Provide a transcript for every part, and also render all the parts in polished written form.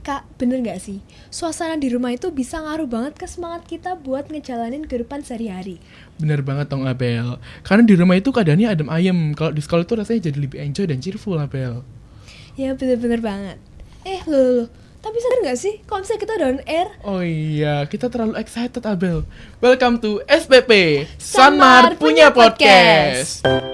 Kak, bener gak sih? Suasana di rumah itu bisa ngaruh banget ke semangat kita buat ngejalanin kehidupan sehari-hari. Bener banget dong Abel. Karena di rumah itu keadaannya adem ayem. Kalau di sekolah itu rasanya jadi lebih enjoy dan cheerful Abel. Ya bener-bener banget. Loh. Tapi sadar gak sih kalau misalnya kita udah on air? Oh iya, kita terlalu excited Abel. Welcome to SPP, Sanmar Sanmar Punya Punya Podcast. Podcast.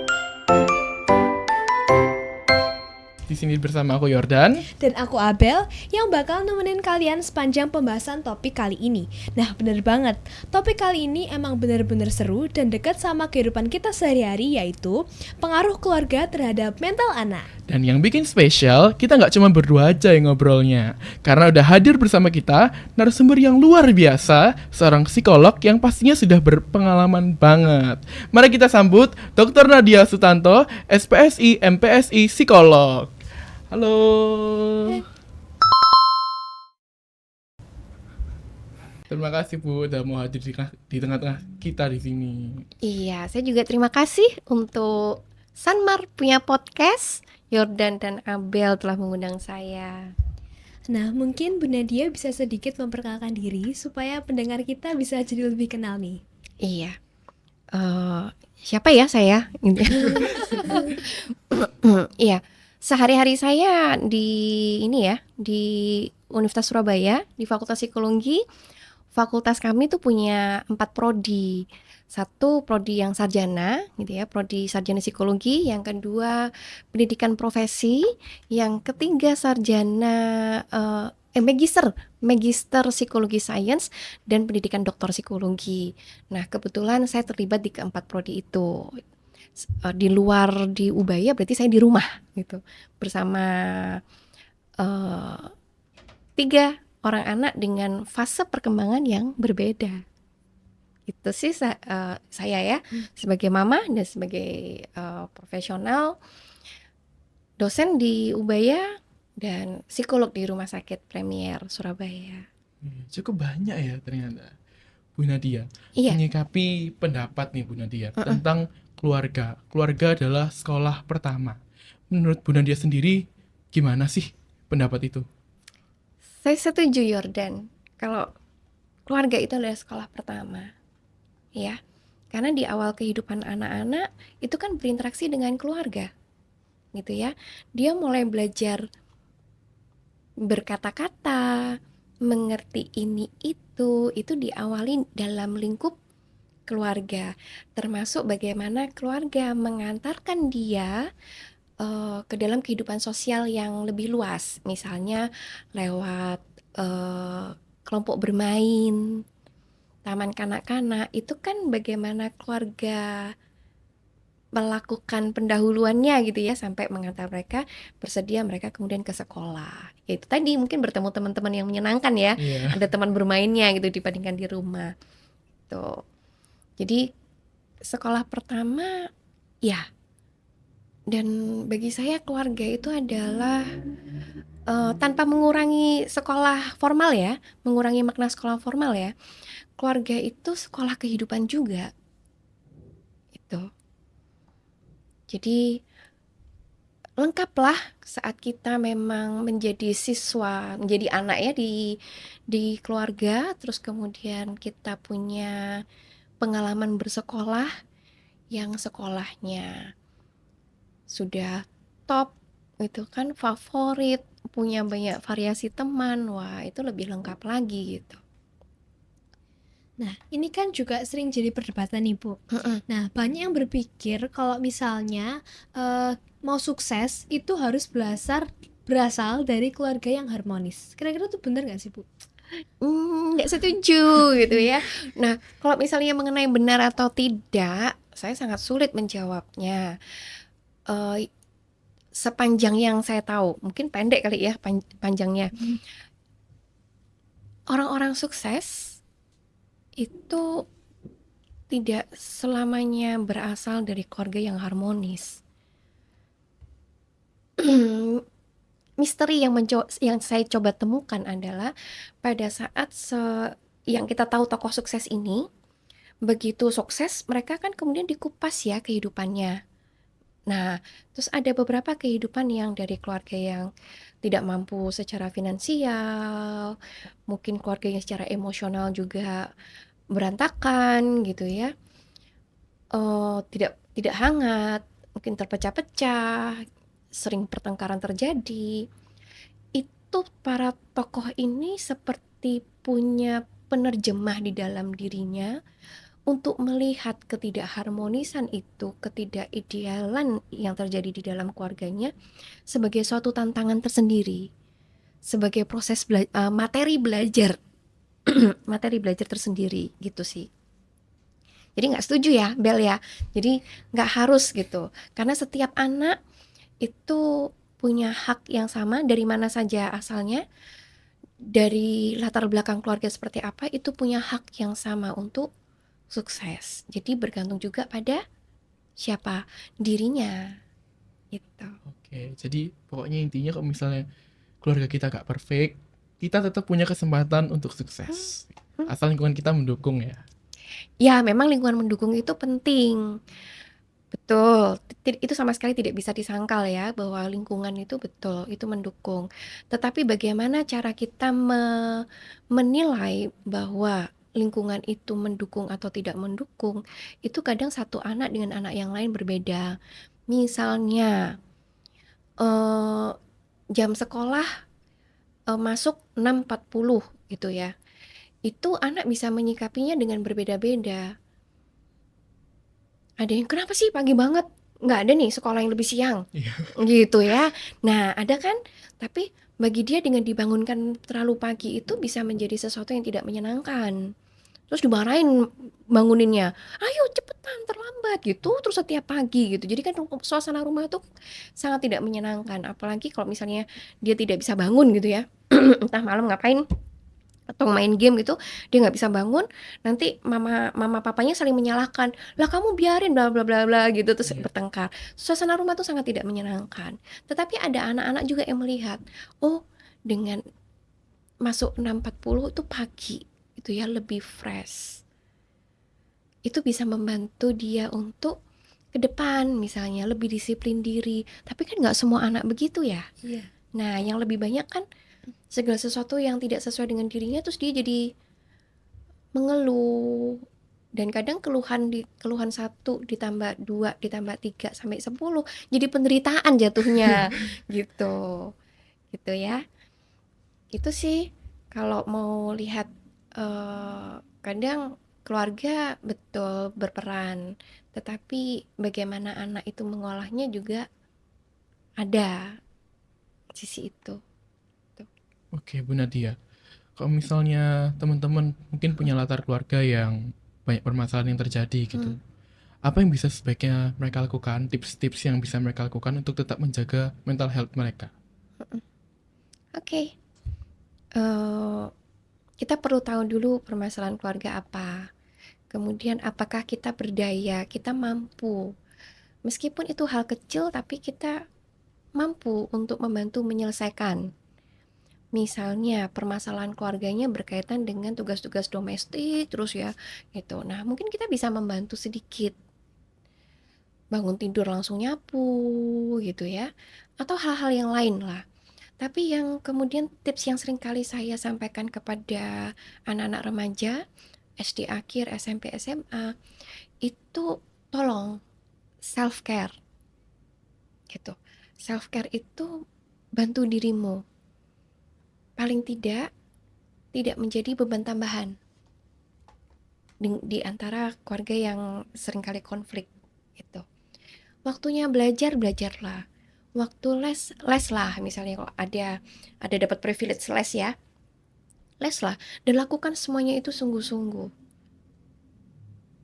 Di sini bersama aku Yordan. Dan aku Abel yang bakal nemenin kalian sepanjang pembahasan topik kali ini. Nah bener banget, topik kali ini emang bener-bener seru dan dekat sama kehidupan kita sehari-hari, yaitu pengaruh keluarga terhadap mental anak. Dan yang bikin spesial, kita nggak cuma berdua aja yang ngobrolnya. Karena udah hadir bersama kita, narasumber yang luar biasa, seorang psikolog yang pastinya sudah berpengalaman banget. Mari kita sambut Dr. Nadia Sutanto, SPSI, MPSI, Psikolog. Halo. Terima kasih Bu, udah mau hadir di tengah-tengah kita di sini. Iya, saya juga terima kasih untuk Sanmar Punya Podcast. Yordan dan Abel telah mengundang saya. Nah, mungkin Bu Nadia bisa sedikit memperkenalkan diri supaya pendengar kita bisa jadi lebih kenal nih. Iya. Siapa ya saya? Iya. Sehari-hari saya di Universitas Surabaya, di Fakultas Psikologi. Fakultas kami tuh punya 4 prodi. Satu prodi yang sarjana gitu ya, prodi sarjana psikologi. Yang kedua pendidikan profesi. Yang ketiga sarjana magister psikologi sains dan pendidikan doktor psikologi. Nah, kebetulan saya terlibat di keempat prodi itu. Di luar di Ubaya berarti saya di rumah gitu bersama 3 orang anak dengan fase perkembangan yang berbeda. Itu sih saya ya, sebagai mama dan sebagai profesional, dosen di Ubaya dan psikolog di Rumah Sakit Premier Surabaya. Cukup banyak ya ternyata Bu Nadia. Iya. Menyikapi pendapat nih Bu Nadia tentang keluarga. Keluarga adalah sekolah pertama. Menurut Bu Nadia sendiri, gimana sih pendapat itu? Saya setuju Yordan, kalau keluarga itu adalah sekolah pertama, ya. Karena di awal kehidupan anak-anak itu kan berinteraksi dengan keluarga, gitu ya. Dia mulai belajar berkata-kata, mengerti ini itu diawali dalam lingkup keluarga. Termasuk bagaimana keluarga mengantarkan dia ke dalam kehidupan sosial yang lebih luas, misalnya lewat kelompok bermain, taman kanak-kanak. Itu kan bagaimana keluarga melakukan pendahuluannya gitu ya, sampai mengantar mereka bersedia mereka kemudian ke sekolah. Itu tadi mungkin bertemu teman-teman yang menyenangkan ya, ada teman bermainnya gitu dibandingkan di rumah. Tuh. Jadi sekolah pertama ya. Dan bagi saya keluarga itu adalah tanpa mengurangi sekolah formal ya, mengurangi makna sekolah formal ya. Keluarga itu sekolah kehidupan juga. Itu. Jadi lengkaplah saat kita memang menjadi siswa, menjadi anak ya di keluarga, terus kemudian kita punya pengalaman bersekolah yang sekolahnya sudah top, itu kan favorit, punya banyak variasi teman, wah itu lebih lengkap lagi gitu. Nah, ini kan juga sering jadi perdebatan nih, Bu. Nah, banyak yang berpikir kalau misalnya mau sukses itu harus berasal dari keluarga yang harmonis. Kira-kira itu benar nggak sih, Bu? Nggak setuju gitu ya. Nah, kalau misalnya mengenai benar atau tidak, saya sangat sulit menjawabnya. Sepanjang yang saya tahu, mungkin pendek kali ya panjangnya. Orang-orang sukses itu tidak selamanya berasal dari keluarga yang harmonis. Misteri yang saya coba temukan adalah pada saat yang kita tahu tokoh sukses ini, begitu sukses mereka kan kemudian dikupas ya kehidupannya. Nah, terus ada beberapa kehidupan yang dari keluarga yang tidak mampu secara finansial, mungkin keluarganya secara emosional juga berantakan gitu ya, tidak tidak hangat, mungkin terpecah-pecah, sering pertengkaran terjadi. Itu para tokoh ini seperti punya penerjemah di dalam dirinya untuk melihat ketidakharmonisan itu, ketidakidealan yang terjadi di dalam keluarganya sebagai suatu tantangan tersendiri, sebagai proses materi belajar, materi belajar tersendiri gitu sih. Jadi nggak setuju ya, Bel ya. Jadi nggak harus gitu, karena setiap anak itu punya hak yang sama dari mana saja asalnya, dari latar belakang keluarga seperti apa, itu punya hak yang sama untuk sukses. Jadi bergantung juga pada siapa dirinya gitu. Oke, jadi pokoknya intinya kalau misalnya keluarga kita gak perfect, kita tetap punya kesempatan untuk Hmm, sukses. hmm. Asal lingkungan kita mendukung ya. Ya, memang lingkungan mendukung itu penting. Betul, itu sama sekali tidak bisa disangkal ya bahwa lingkungan itu betul, itu mendukung. Tetapi bagaimana cara kita menilai bahwa lingkungan itu mendukung atau tidak mendukung, itu kadang satu anak dengan anak yang lain berbeda. Misalnya, eh, jam sekolah masuk 6.40 gitu ya. Itu anak bisa menyikapinya dengan berbeda-beda. Ada yang, "Kenapa sih pagi banget? Nggak ada nih sekolah yang lebih siang." Iya. Gitu ya. Nah, ada kan? Tapi bagi dia dengan dibangunkan terlalu pagi itu bisa menjadi sesuatu yang tidak menyenangkan. Terus dimarahin banguninnya, "Ayo cepetan, terlambat," gitu, terus setiap pagi gitu. Jadi kan suasana rumah tuh sangat tidak menyenangkan. Apalagi kalau misalnya dia tidak bisa bangun gitu ya. Entah malam ngapain atau main game gitu, dia nggak bisa bangun, nanti mama mama papanya saling menyalahkan, "Lah kamu biarin bla bla bla bla," gitu, terus Iya. bertengkar. Suasana rumah tuh sangat tidak menyenangkan. Tetapi ada anak-anak juga yang melihat, oh, dengan masuk 6.40 itu pagi, itu ya lebih fresh. Itu bisa membantu dia untuk ke depan misalnya lebih disiplin diri. Tapi kan nggak semua anak begitu ya. Iya. Nah, yang lebih banyak kan segala sesuatu yang tidak sesuai dengan dirinya terus dia jadi mengeluh, dan kadang keluhan 1 ditambah 2 ditambah 3 sampai 10 jadi penderitaan jatuhnya gitu. Gitu ya. Itu sih kalau mau lihat, kadang keluarga betul berperan, tetapi bagaimana anak itu mengolahnya juga ada sisi itu, tuh. Oke, Bu Nadia. Kalau misalnya teman-teman mungkin punya latar keluarga yang banyak permasalahan yang terjadi gitu. Hmm, Apa yang bisa sebaiknya mereka lakukan? Tips-tips yang bisa mereka lakukan untuk tetap menjaga mental health mereka? oke. Eee, kita perlu tahu dulu permasalahan keluarga apa. Kemudian apakah kita berdaya, kita mampu. Meskipun itu hal kecil tapi kita mampu untuk membantu menyelesaikan. Misalnya permasalahan keluarganya berkaitan dengan tugas-tugas domestik terus ya gitu. Nah, mungkin kita bisa membantu sedikit. Bangun tidur langsung nyapu gitu ya. Atau hal-hal yang lain lah. Tapi yang kemudian tips yang sering kali saya sampaikan kepada anak-anak remaja, SD akhir, SMP, SMA, itu tolong self care gitu. Self care itu bantu dirimu. Paling tidak menjadi beban tambahan di antara keluarga yang seringkali konflik gitu. Waktunya belajar, belajarlah. Waktu les, les lah misalnya kalau ada dapat privilege les ya. Les lah dan lakukan semuanya itu sungguh-sungguh.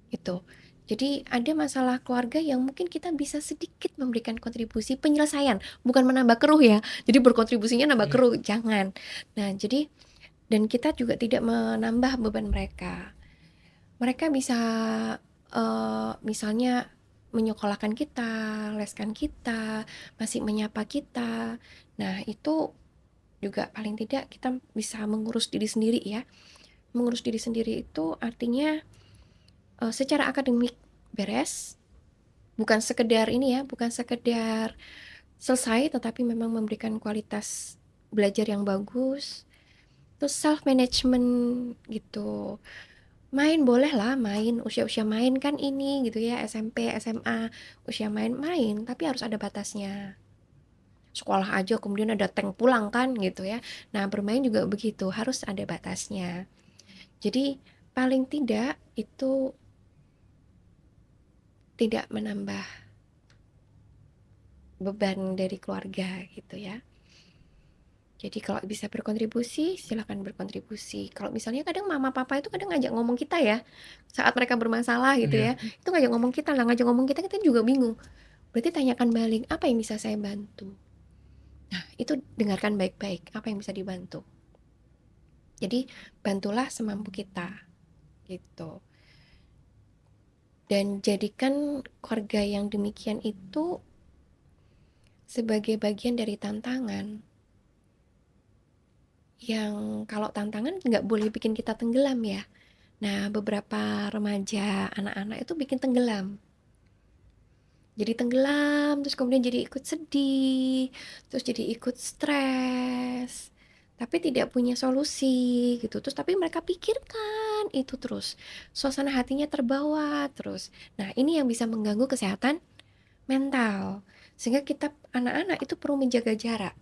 Itu. Jadi ada masalah keluarga yang mungkin kita bisa sedikit memberikan kontribusi penyelesaian, bukan menambah keruh ya. Jadi berkontribusinya nambah Iya. keruh, jangan. Nah, jadi dan kita juga tidak menambah beban mereka. Mereka bisa misalnya menyekolahkan kita, leskan kita, masih menyapa kita. Nah, itu juga paling tidak kita bisa mengurus diri sendiri ya. Mengurus diri sendiri itu artinya secara akademik beres, bukan sekedar ini ya, bukan sekedar selesai, tetapi memang memberikan kualitas belajar yang bagus. Terus self management gitu. Main boleh lah, main usia-usia main kan ini gitu ya, SMP, SMA, usia main-main, tapi harus ada batasnya. Sekolah aja kemudian ada tank pulang kan gitu ya. Nah, bermain juga begitu, harus ada batasnya. Jadi paling tidak itu tidak menambah beban dari keluarga gitu ya. Jadi kalau bisa berkontribusi, silakan berkontribusi. Kalau misalnya kadang mama papa itu kadang ngajak ngomong kita ya, saat mereka bermasalah gitu Iya. ya, itu ngajak ngomong kita lah, ngajak ngomong kita, kita juga bingung. Berarti tanyakan balik, apa yang bisa saya bantu? Nah, itu dengarkan baik-baik, apa yang bisa dibantu. Jadi, bantulah semampu kita, gitu. Dan jadikan keluarga yang demikian itu sebagai bagian dari tantangan. Yang kalau tantangan nggak boleh bikin kita tenggelam ya. Nah, beberapa remaja, anak-anak itu bikin tenggelam. Jadi tenggelam, terus kemudian jadi ikut sedih, terus jadi ikut stres, tapi tidak punya solusi gitu. Terus tapi mereka pikirkan itu terus, suasana hatinya terbawa terus. Nah, ini yang bisa mengganggu kesehatan mental. Sehingga kita anak-anak itu perlu menjaga jarak.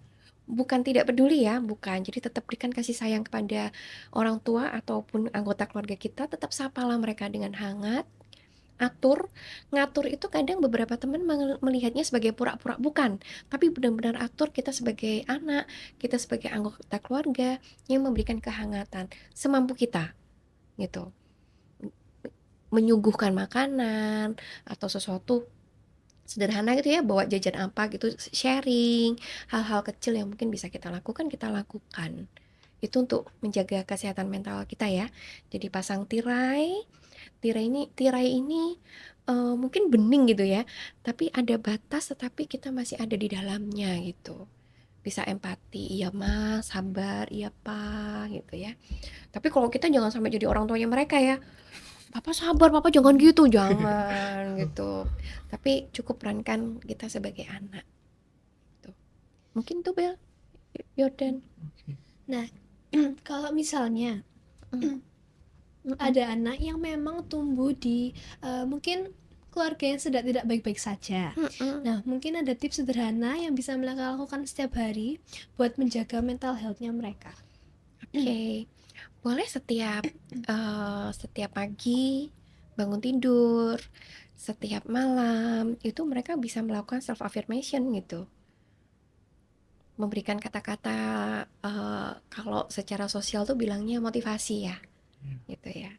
Bukan tidak peduli ya, bukan. Jadi tetap berikan kasih sayang kepada orang tua ataupun anggota keluarga kita, tetap sapalah mereka dengan hangat. Ngatur itu kadang beberapa teman melihatnya sebagai pura-pura, bukan, tapi benar-benar atur kita sebagai anak, kita sebagai anggota keluarga yang memberikan kehangatan semampu kita gitu. Menyuguhkan makanan atau sesuatu sederhana gitu ya, bawa jajan apa gitu, sharing hal-hal kecil yang mungkin bisa kita lakukan. Itu untuk menjaga kesehatan mental kita ya. Jadi pasang tirai ini mungkin bening gitu ya, tapi ada batas, tetapi kita masih ada di dalamnya gitu. Bisa empati, iya mas, sabar, iya pak gitu ya. Tapi kalau kita jangan sampai jadi orang tuanya mereka ya. Papa sabar, papa jangan gitu, jangan gitu. Tapi cukup perankan kita sebagai anak. Tuh. Mungkin tuh Bel, Yordan. Nah, kalau misalnya Mm-mm. ada anak yang memang tumbuh di mungkin keluarga yang sedang tidak baik-baik saja. Mm-mm. Nah, mungkin ada tips sederhana yang bisa mereka lakukan setiap hari buat menjaga mental health-nya mereka. Oke, boleh setiap pagi bangun tidur, setiap malam itu mereka bisa melakukan self affirmation gitu. Memberikan kata-kata kalau secara sosial tuh bilangnya motivasi ya, gitu ya.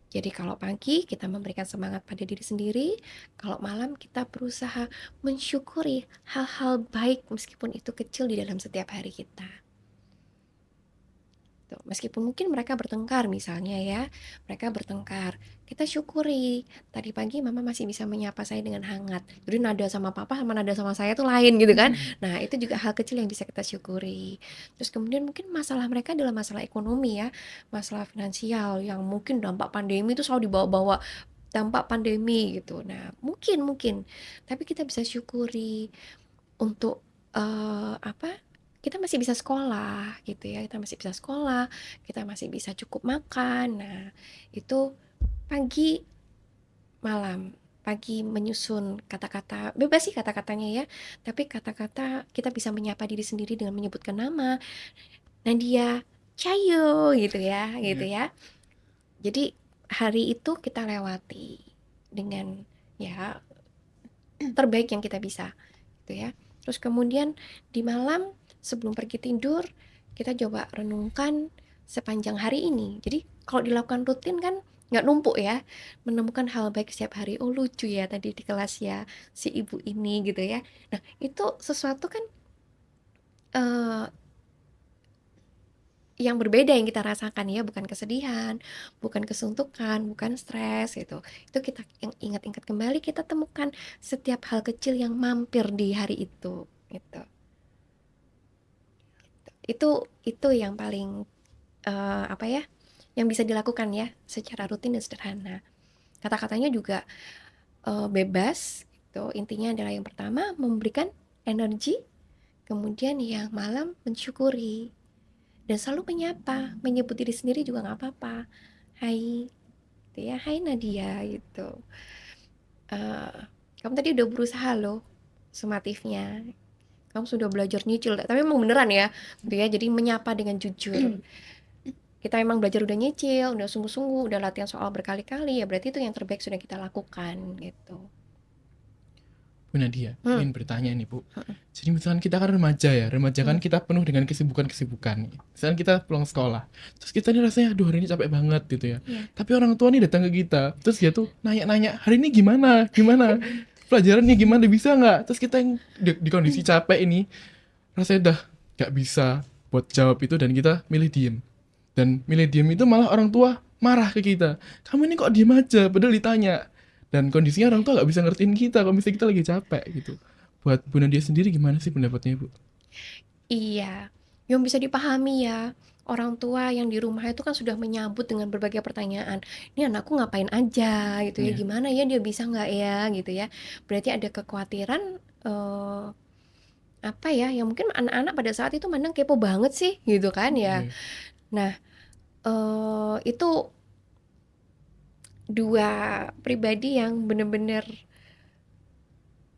Jadi kalau pagi kita memberikan semangat pada diri sendiri, kalau malam kita berusaha mensyukuri hal-hal baik meskipun itu kecil di dalam setiap hari kita. Tuh, meskipun mungkin mereka bertengkar misalnya ya, mereka bertengkar. Kita syukuri, tadi pagi mama masih bisa menyapa saya dengan hangat. Jadi nada sama papa sama nada sama saya tuh lain gitu kan. Nah, itu juga hal kecil yang bisa kita syukuri. Terus kemudian mungkin masalah mereka adalah masalah ekonomi ya, masalah finansial yang mungkin dampak pandemi itu selalu dibawa-bawa dampak pandemi gitu. Nah, mungkin, tapi kita bisa syukuri untuk apa? Kita masih bisa sekolah gitu ya, kita masih bisa sekolah, kita masih bisa cukup makan. Nah, itu pagi, malam. Pagi menyusun kata-kata, bebas sih kata-katanya ya, tapi kata-kata kita bisa menyapa diri sendiri dengan menyebutkan nama, Nadia, Cayo gitu Iya. ya. Jadi hari itu kita lewati dengan ya terbaik yang kita bisa gitu ya. Terus kemudian di malam sebelum pergi tidur kita coba renungkan sepanjang hari ini. Jadi kalau dilakukan rutin kan nggak numpuk ya, menemukan hal baik setiap hari. Oh lucu ya tadi di kelas ya si ibu ini gitu ya. Nah itu sesuatu kan eh, yang berbeda yang kita rasakan ya, bukan kesedihan, bukan kesuntukan, bukan stres gitu. Itu kita yang ingat-ingat kembali, kita temukan setiap hal kecil yang mampir di hari itu gitu. Itu yang paling apa ya? Yang bisa dilakukan ya secara rutin dan sederhana. Kata-katanya juga bebas, gitu. Intinya adalah yang pertama memberikan energi, kemudian yang malam mensyukuri dan selalu menyapa, menyebut diri sendiri juga nggak apa-apa. Hai, gitu ya, hai Nadia gitu. Kamu tadi udah berusaha loh sumatifnya. Kamu sudah belajar nyicil, tapi emang beneran ya, gitu ya. Jadi menyapa dengan jujur. Kita memang belajar udah nyicil, udah sungguh-sungguh, udah latihan soal berkali-kali, ya berarti itu yang terbaik sudah kita lakukan gitu. Bu Nadia, Hmm. ingin bertanya nih Bu. Jadi misalkan kita kan remaja ya, remaja kan kita penuh dengan kesibukan-kesibukan. Misalkan kita pulang sekolah, terus kita nih rasanya, aduh hari ini capek banget gitu ya. Iya. Tapi orang tua nih datang ke kita, terus dia tuh nanya-nanya, hari ini gimana, pelajarannya gimana, bisa nggak? Terus kita yang di kondisi capek ini, rasanya udah nggak bisa buat jawab itu dan kita milih diem. Dan milih diem itu malah orang tua marah ke kita. Kamu ini kok diem aja, padahal ditanya. Dan kondisinya orang tua nggak bisa ngertiin kita kalau misalnya kita lagi capek gitu. Buat Bu Nadia sendiri gimana sih pendapatnya Bu? Iya, yang bisa dipahami ya. Orang tua yang di rumah itu kan sudah menyambut dengan berbagai pertanyaan. Ini anakku ngapain aja gitu ya, Iya. gimana ya dia bisa nggak ya gitu ya. Berarti ada kekhawatiran apa ya, yang mungkin anak-anak pada saat itu mandang kepo banget sih gitu kan ya. Iya. Nah, itu dua pribadi yang bener-bener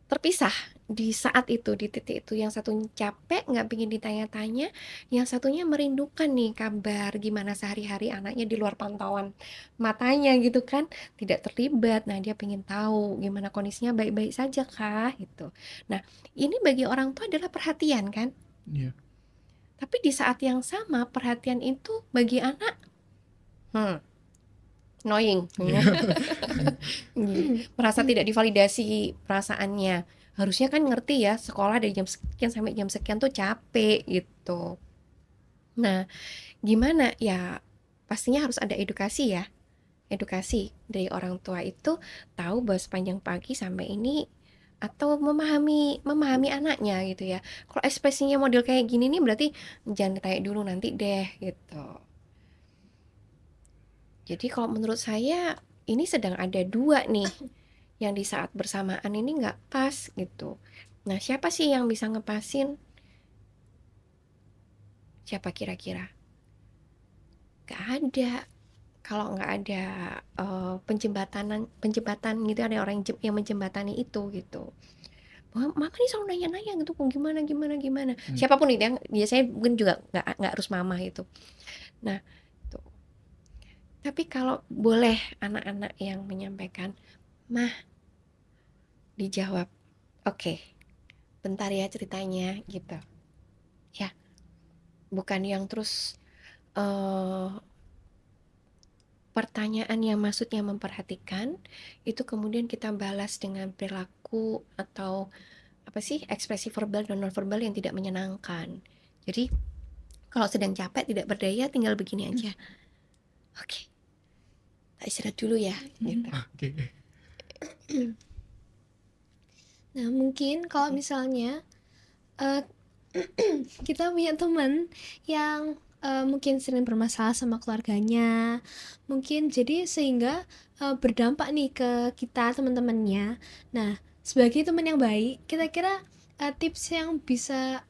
terpisah di saat itu, di titik itu. Yang satunya capek, nggak pengen ditanya-tanya, yang satunya merindukan nih kabar gimana sehari-hari anaknya di luar pantauan matanya gitu kan, tidak terlibat. Nah, dia pengen tahu gimana kondisinya, baik-baik saja kah gitu. Nah, ini bagi orang tua adalah perhatian kan. Iya. Tapi di saat yang sama, perhatian itu bagi anak, annoying. Merasa tidak divalidasi perasaannya. Harusnya kan ngerti ya, sekolah dari jam sekian sampai jam sekian tuh capek gitu. Nah, gimana ya, pastinya harus ada edukasi ya. Edukasi dari orang tua itu tahu bahwa sepanjang pagi sampai ini, atau memahami anaknya gitu ya. Kalau ekspresinya model kayak gini nih berarti jangan ditanya dulu, nanti deh gitu. Jadi kalau menurut saya ini sedang ada dua nih yang di saat bersamaan ini nggak pas gitu. Nah, siapa sih yang bisa ngepasin? Siapa kira-kira? Gak ada. Kalau nggak ada penjembatan gitu, ada orang yang menjembatani itu gitu. Mama nih selalu nanya-nanya gitu, gimana. Siapapun itu yang biasanya mungkin juga nggak harus mama itu. Nah, tuh. Tapi kalau boleh anak-anak yang menyampaikan, mah, dijawab, oke, bentar ya ceritanya gitu. Ya, bukan yang terus pertanyaan yang maksudnya memperhatikan, itu kemudian kita balas dengan perilaku atau apa sih, ekspresi verbal dan non verbal yang tidak menyenangkan. Jadi kalau sedang capek tidak berdaya, tinggal begini aja. Oke, tak istirahat dulu ya gitu. Oke. Nah, mungkin kalau misalnya kita punya teman yang mungkin sering bermasalah sama keluarganya, mungkin jadi sehingga berdampak nih ke kita teman-temannya. Nah, sebagai teman yang baik, kira-kira tips yang bisa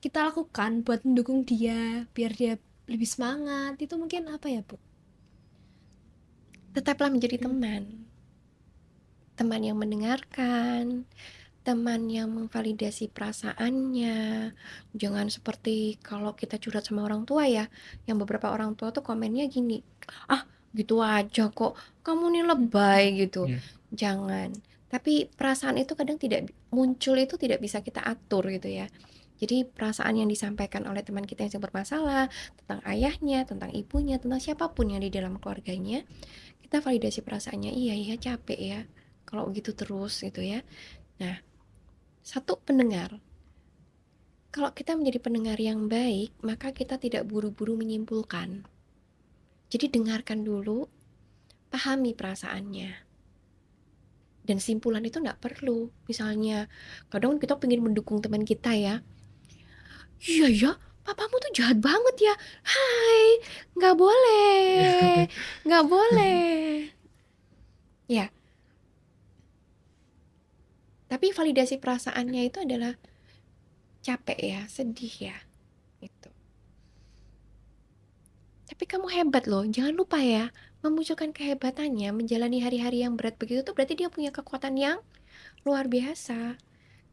kita lakukan buat mendukung dia biar dia lebih semangat itu mungkin apa ya, Bu? Tetaplah menjadi teman yang mendengarkan, teman yang memvalidasi perasaannya. Jangan seperti kalau kita curhat sama orang tua ya, yang beberapa orang tua tuh komennya gini, ah gitu aja kok, kamu nih lebay gitu. Iya. Jangan. Tapi perasaan itu kadang tidak muncul, itu tidak bisa kita atur gitu ya. Jadi perasaan yang disampaikan oleh teman kita yang sedang bermasalah tentang ayahnya, tentang ibunya, tentang siapapun yang di dalam keluarganya, kita validasi perasaannya. Iya capek ya kalau gitu terus gitu ya. Nah, satu, pendengar. Kalau kita menjadi pendengar yang baik, maka kita tidak buru-buru menyimpulkan. Jadi dengarkan dulu, pahami perasaannya. Dan simpulan itu nggak perlu. Misalnya, kadang kita pengen mendukung teman kita ya. Iya ya, papamu tuh jahat banget ya. Hai, nggak boleh. Nggak boleh. Ya, Tapi validasi perasaannya itu adalah capek ya, sedih ya, gitu. Tapi kamu hebat loh, jangan lupa ya, memunculkan kehebatannya, menjalani hari-hari yang berat begitu tuh berarti dia punya kekuatan yang luar biasa.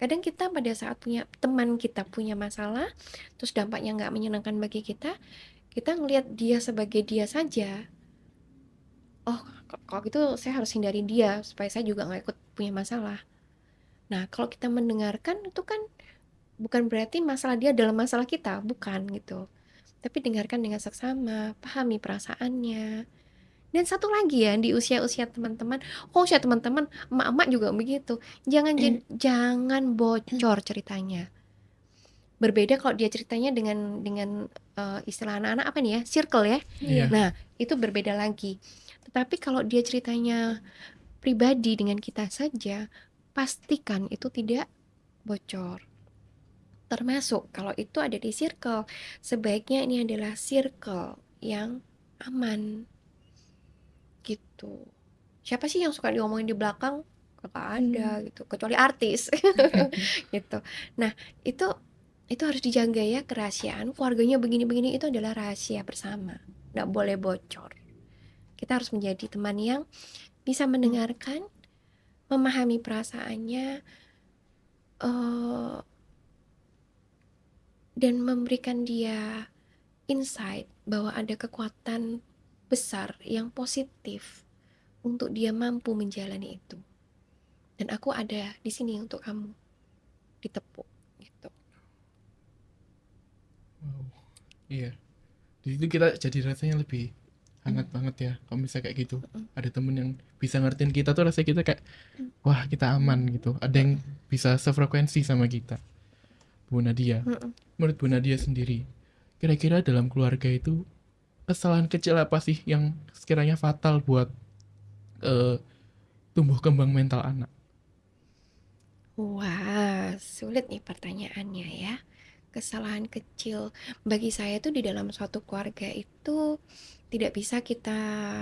Kadang kita pada saat punya teman kita punya masalah, terus dampaknya nggak menyenangkan bagi kita ngelihat dia sebagai dia saja. Oh, kalau gitu saya harus hindari dia supaya saya juga nggak ikut punya masalah. Nah, kalau kita mendengarkan itu kan bukan berarti masalah dia dalam masalah kita, bukan gitu. Tapi dengarkan dengan seksama, pahami perasaannya. Dan satu lagi ya, di usia-usia teman-teman, usia teman-teman, emak-emak juga begitu. Jangan bocor ceritanya. Berbeda kalau dia ceritanya dengan istilah anak-anak apa nih ya, circle ya. Iya. Nah, itu berbeda lagi. Tetapi kalau dia ceritanya pribadi dengan kita saja, pastikan itu tidak bocor. Termasuk kalau itu ada di circle, sebaiknya ini adalah circle yang aman gitu. Siapa sih yang suka diomongin di belakang? Gak ada gitu, kecuali artis gitu. Nah, itu harus dijaga ya, kerahasiaan keluarganya begini-begini itu adalah rahasia bersama, nggak boleh bocor. Kita harus menjadi teman yang bisa mendengarkan, memahami perasaannya, dan memberikan dia insight bahwa ada kekuatan besar yang positif untuk dia mampu menjalani itu. Dan aku ada di sini untuk kamu, ditepuk gitu. Wow. Iya. Di situ kita jadi rasanya lebih hangat banget ya. Kalau misalnya kayak gitu, ada temen yang bisa ngertiin kita tuh rasanya kita kayak wah kita aman gitu. Ada yang bisa sefrekuensi sama kita. Bu Nadia, menurut Bu Nadia sendiri, kira-kira dalam keluarga itu kesalahan kecil apa sih yang sekiranya fatal buat eh, tumbuh kembang mental anak? Wah, sulit nih pertanyaannya ya. Kesalahan kecil bagi saya tuh di dalam suatu keluarga itu tidak bisa kita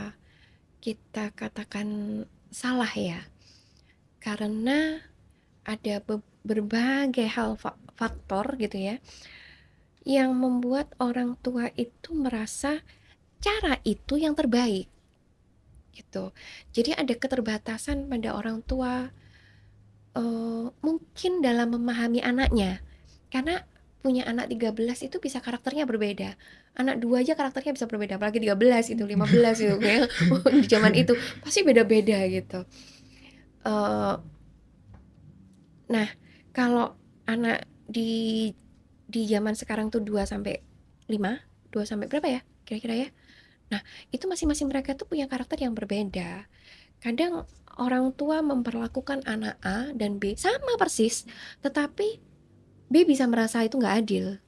katakan salah ya. Karena ada berbagai hal faktor gitu ya yang membuat orang tua itu merasa cara itu yang terbaik gitu. Jadi ada keterbatasan pada orang tua, mungkin dalam memahami anaknya. Karena punya anak 13 itu bisa karakternya berbeda. Anak 2 aja karakternya bisa berbeda, apalagi 13 itu, 15 itu kayak di zaman itu pasti beda-beda gitu. Nah, kalau anak di zaman sekarang tuh 2 sampai 5, 2 sampai berapa ya kira-kira ya? Nah, itu masing-masing mereka tuh punya karakter yang berbeda. Kadang orang tua memperlakukan anak A dan B sama persis, tetapi B bisa merasa itu nggak adil,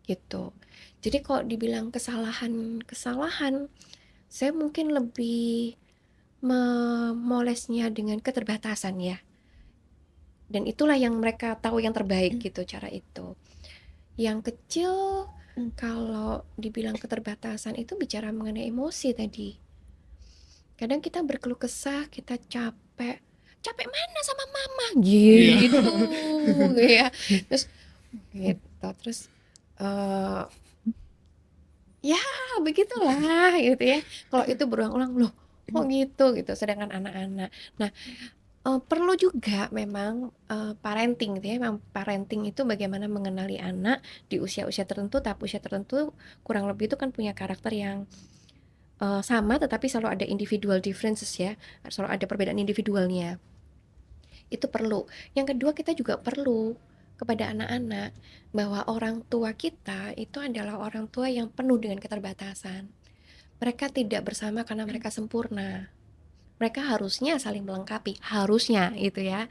gitu. Jadi kalau dibilang kesalahan, saya mungkin lebih memolesnya dengan keterbatasan ya. Dan itulah yang mereka tahu yang terbaik gitu, cara itu. Yang kecil, kalau dibilang keterbatasan itu bicara mengenai emosi tadi. Kadang kita berkeluh kesah, kita capek. Capek mana sama mama? Gitu. Ya. Terus gitu. Terus ya begitulah gitu ya. Kalau itu berulang-ulang loh, kok gitu. Sedangkan anak-anak. Nah, perlu juga memang parenting gitu ya. Memang parenting itu bagaimana mengenali anak di usia-usia tertentu, tahap usia tertentu kurang lebih itu kan punya karakter yang sama, tetapi selalu ada individual differences ya, selalu ada perbedaan individualnya. Itu perlu. Yang kedua, kita juga perlu kepada anak-anak bahwa orang tua kita itu adalah orang tua yang penuh dengan keterbatasan. Mereka tidak bersama karena mereka sempurna. Mereka harusnya saling melengkapi, harusnya gitu ya.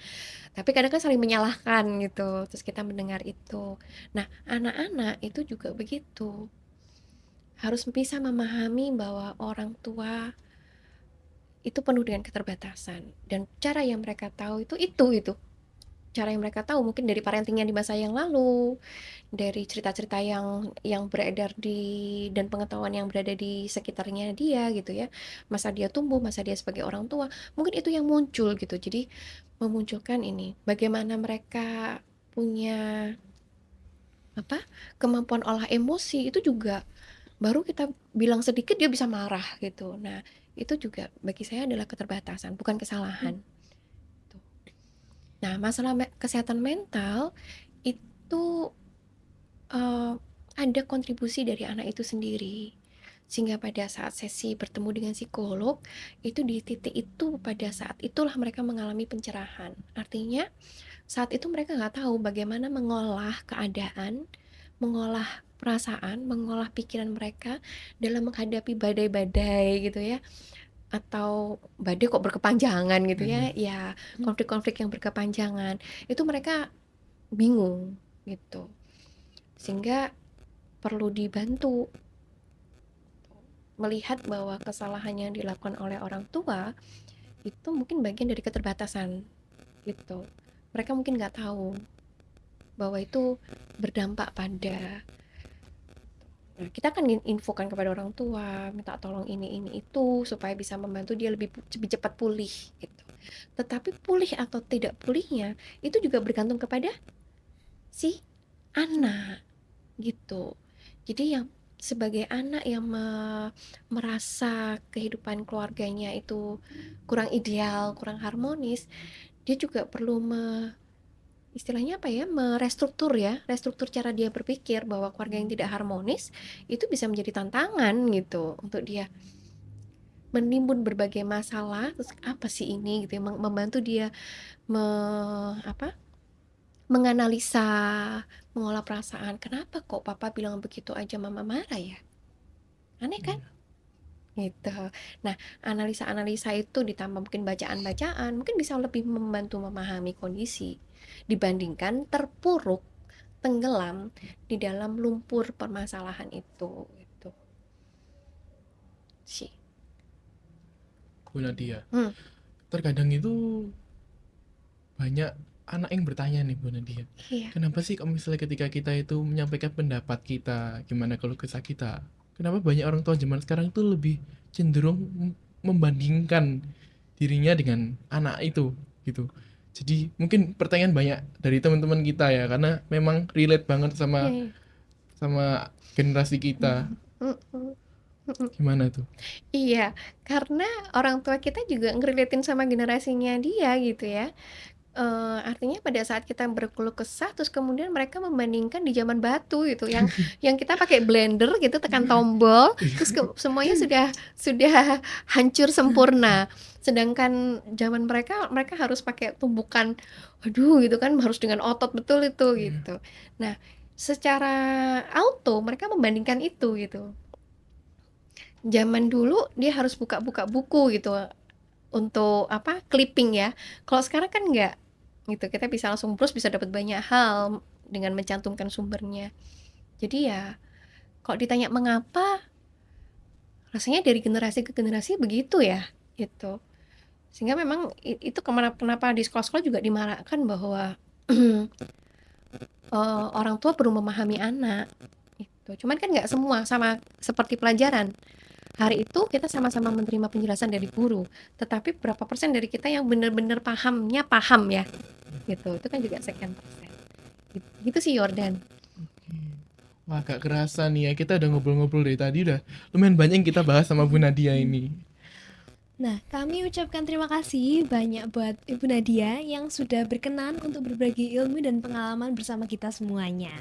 Tapi kadang kan saling menyalahkan gitu. Terus kita mendengar itu. Nah, anak-anak itu juga begitu. Harus bisa memahami bahwa orang tua itu penuh dengan keterbatasan, dan cara yang mereka tahu itu cara yang mereka tahu mungkin dari parentingnya di masa yang lalu, dari cerita-cerita yang beredar dan pengetahuan yang berada di sekitarnya dia gitu ya. Masa dia tumbuh, masa dia sebagai orang tua, mungkin itu yang muncul gitu. Jadi memunculkan ini, bagaimana mereka punya apa? Kemampuan olah emosi itu juga baru kita bilang sedikit dia bisa marah gitu. Nah, itu juga bagi saya adalah keterbatasan, bukan kesalahan. Tuh. Nah, masalah kesehatan mental itu ada kontribusi dari anak itu sendiri. Sehingga pada saat sesi bertemu dengan psikolog, itu di titik itu pada saat itulah mereka mengalami pencerahan. Artinya saat itu mereka nggak tahu bagaimana mengolah keadaan, mengolah perasaan, mengolah pikiran mereka dalam menghadapi badai-badai gitu ya, atau badai kok berkepanjangan gitu ya, ya konflik-konflik yang berkepanjangan, itu mereka bingung gitu. Sehingga perlu dibantu melihat bahwa kesalahan yang dilakukan oleh orang tua itu mungkin bagian dari keterbatasan gitu. Mereka mungkin nggak tahu bahwa itu berdampak pada. Nah, kita akan infokan kepada orang tua, minta tolong ini itu supaya bisa membantu dia lebih cepat pulih gitu. Tetapi pulih atau tidak pulihnya itu juga bergantung kepada si anak gitu. Jadi yang sebagai anak yang merasa kehidupan keluarganya itu kurang ideal, kurang harmonis, dia juga perlu istilahnya apa ya, restruktur cara dia berpikir bahwa keluarga yang tidak harmonis itu bisa menjadi tantangan gitu untuk dia menimbun berbagai masalah. Terus apa sih ini gitu ya, membantu dia menganalisa, mengolah perasaan. Kenapa kok papa bilang begitu aja mama marah ya? Aneh kan? Gitu. Nah, analisa-analisa itu ditambah mungkin bacaan-bacaan, mungkin bisa lebih membantu memahami kondisi dibandingkan terpuruk, tenggelam di dalam lumpur permasalahan itu gitu. Sih. Bu Nadia, Hmm, terkadang itu banyak anak yang bertanya nih Bu Nadia, iya. kenapa sih kalau misalnya ketika kita itu menyampaikan pendapat kita, gimana kalau kesah kita, kenapa banyak orang tua zaman sekarang tuh lebih cenderung membandingkan dirinya dengan anak itu gitu. Jadi mungkin pertanyaan banyak dari teman-teman kita ya, karena memang relate banget Iya, sama iya. sama generasi kita. Mm, mm, mm. Gimana tuh? Iya, karena orang tua kita juga ngerelatin sama generasinya dia gitu ya. Artinya pada saat kita berkeluh kesah terus kemudian mereka membandingkan di zaman batu gitu, yang kita pakai blender gitu, tekan tombol terus semuanya sudah hancur sempurna. Sedangkan zaman mereka harus pakai tumbukan, aduh gitu kan, harus dengan otot betul itu gitu. Nah, secara auto mereka membandingkan itu gitu. Zaman dulu dia harus buka-buka buku gitu untuk clipping ya. Kalau sekarang kan enggak gitu, kita bisa langsung browse, bisa dapat banyak hal dengan mencantumkan sumbernya. Jadi ya kalau ditanya mengapa, rasanya dari generasi ke generasi begitu ya gitu. Sehingga memang itu kenapa di sekolah-sekolah juga dimarahkan bahwa orang tua perlu memahami anak gitu. Cuman kan nggak semua sama seperti pelajaran. Hari itu kita sama-sama menerima penjelasan dari guru, tetapi berapa persen dari kita yang benar-benar paham ya gitu. Itu kan juga sekian persen gitu sih, Yordan. Wah, gak kerasa nih ya, kita udah ngobrol-ngobrol dari tadi, udah lumayan banyak yang kita bahas sama Bu Nadia ini. Nah, kami ucapkan terima kasih banyak buat Ibu Nadia yang sudah berkenan untuk berbagi ilmu dan pengalaman bersama kita semuanya.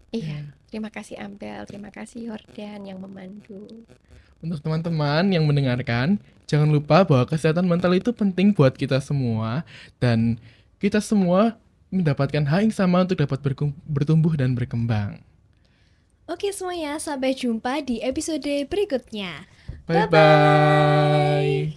Iya, terima kasih Ampel, terima kasih Yordan yang memandu. Untuk teman-teman yang mendengarkan, jangan lupa bahwa kesehatan mental itu penting buat kita semua, dan kita semua mendapatkan hak yang sama untuk dapat bertumbuh dan berkembang. Oke semuanya, sampai jumpa di episode berikutnya. Bye-bye.